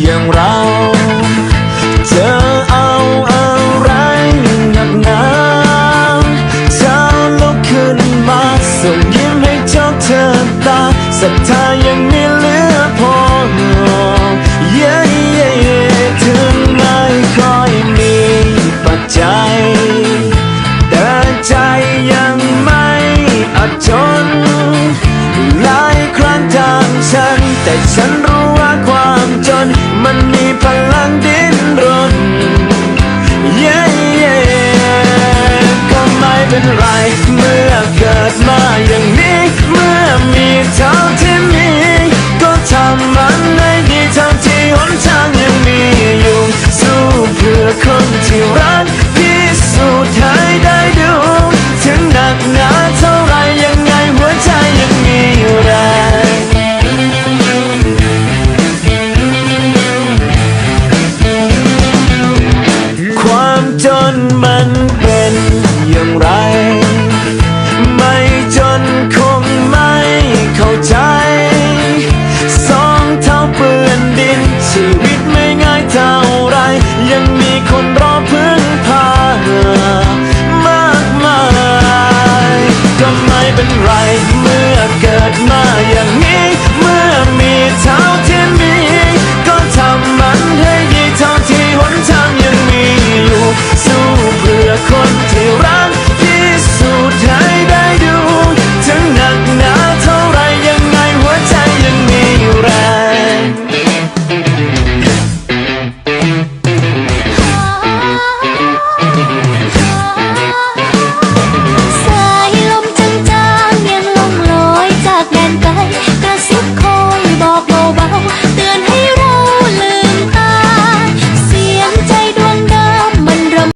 อย่างเราจะเอาอะไรหนักหนาเธอลุกขึ้นมาส่งยิ้มให้เจ้าเธอตาศรัทธายังไม่เหลือพอถึงไม่ค่อยมีปัจจัยแต่ใจยังไม่อับจนหลายครั้งทางฉันแต่ฉันรู้